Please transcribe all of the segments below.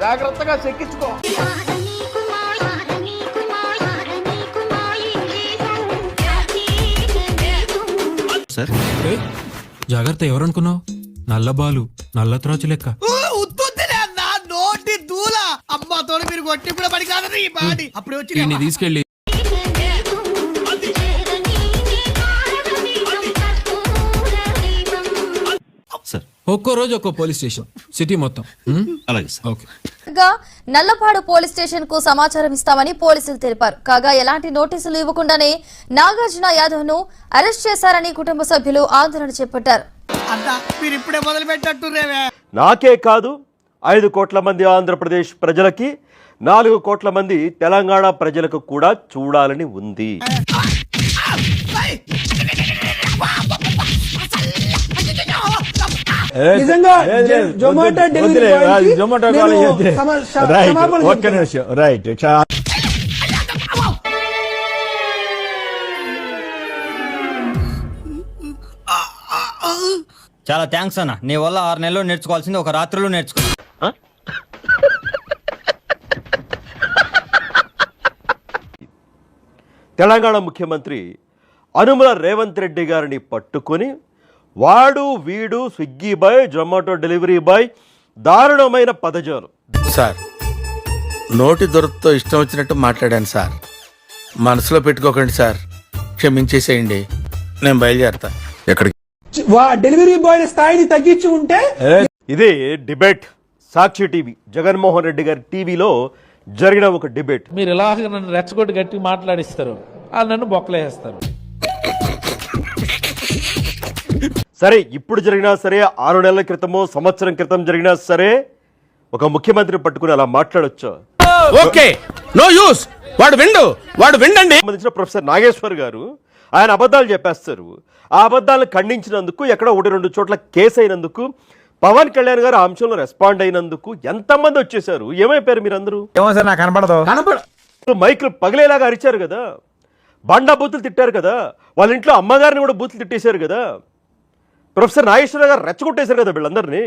జాగ్రత్తగా చెక్కించుకో. సార్ జాగ్రత్త, ఎవరనుకున్నావు? నల్ల బాలు, నల్ల త్రాచు లెక్క. నోటి దూల అమ్మతో మీరు కొట్టి కూడా పడి కాదు ఈ బాడీ అప్పుడు వచ్చి తీసుకెళ్ళి సార్ ఒక్కో రోజు ఒక్కో పోలీస్ స్టేషన్, సిటీ మొత్తం. అలాగే sir. Okay. Nallapadu police station కు సమాచారం ఇస్తామని పోలీసులు తెలిపారు. కాగా ఎలాంటి నోటీసులు ఇవ్వకుండానే నాగార్జున యాదవ్ ను అరెస్ట్ చేశారని కుటుంబ సభ్యులు ఆందోళన చేపట్టారు. మీరు ఇప్పుడే మొదలు పెట్టట్టురేవే. నాకే కాదు 5 కోట్ల మంది ఆంధ్రప్రదేశ్ ప్రజలకి, 4 కోట్ల మంది తెలంగాణ ప్రజలకు కూడా చూడాలని ఉంది. నిజంగా జొమాటో డెలివరీ రైట్. చాలా థ్యాంక్స్ అన్న, నీ వల్ల 6 నెలలు నేర్చుకోవాల్సింది ఒక రాత్రిలో నేర్చుకున్నా. తెలంగాణ ముఖ్యమంత్రి అనుమల రేవంత్ రెడ్డి గారిని పట్టుకొని వాడు వీడు Swiggy boy, Zomato delivery boy, దారుణమైన పదజాలు. సార్, నోటి దొరతో ఇష్టం వచ్చినట్టు మాట్లాడాను సార్. మనసులో పెట్టుకోకండి సార్, క్షమించేసేయండి. నేను బయలుదేరతా. ఎక్కడికి? డెలివరీ బాయ్ స్థాయిని తగ్గించి ఉంటే ఇదే డిబేట్ సాక్షి టీవీ, జగన్మోహన్ రెడ్డి గారి టీవీలో జరిగిన ఒక డిబేట్. మీరు ఇలాగ నన్ను రెచ్చగొట్టి గట్టి మాట్లాడిస్తారు, వాళ్ళు నన్ను బొక్కలేస్తారు. సరే, ఇప్పుడు జరిగినా సరే, 6 నెలల క్రితమో సంవత్సరం క్రితం జరిగినా సరే, ఒక ముఖ్యమంత్రి పట్టుకుని అలా మాట్లాడొచ్చు. Okay, no use. వాడు విండండి. సంబంధించిన ప్రొఫెసర్ నాగేశ్వర్ గారు ఆయన అబద్ధాలు చెప్పేస్తారు. ఆ అబద్ధాలను ఖండించినందుకు, ఎక్కడో 1-2 చోట్ల కేసు అయినందుకు, పవన్ కళ్యాణ్ గారు ఆ అంశంలో రెస్పాండ్ అయినందుకు ఎంతమంది వచ్చేసారు. ఏమైపోయారు మీరందరూ? ఏమో సార్, నాకు కనపడదు. మైకులు పగిలేలాగా అరిచారు కదా, బండా బూతులు తిట్టారు కదా, వాళ్ళ ఇంట్లో అమ్మగారిని కూడా బూతులు తిట్టేశారు కదా, ప్రొఫెసర్ నాగేశ్వర గారు రెచ్చగొట్టేశారు కదా వీళ్ళందరినీ.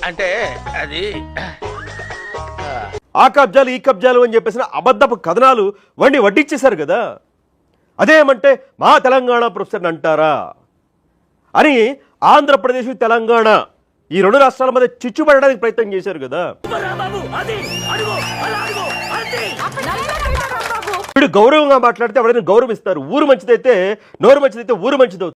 అంటే అది ఆ కబ్జాలు ఈ కబ్జాలు అని చెప్పేసిన అబద్ధపు కథనాలు వడ్డించేశారు కదా. అదేమంటే మా తెలంగాణ ప్రొఫెసర్ని అంటారా అని ఆంధ్రప్రదేశ్ తెలంగాణ ఈ 2 రాష్ట్రాల మధ్య చిచ్చుపడడానికి ప్రయత్నం చేశారు కదా. వీడు గౌరవంగా మాట్లాడితే ఎవరైనా గౌరవిస్తారు. ఊరు మంచిదైతే, నోరు మంచిదైతే ఊరు మంచిదవుతుంది.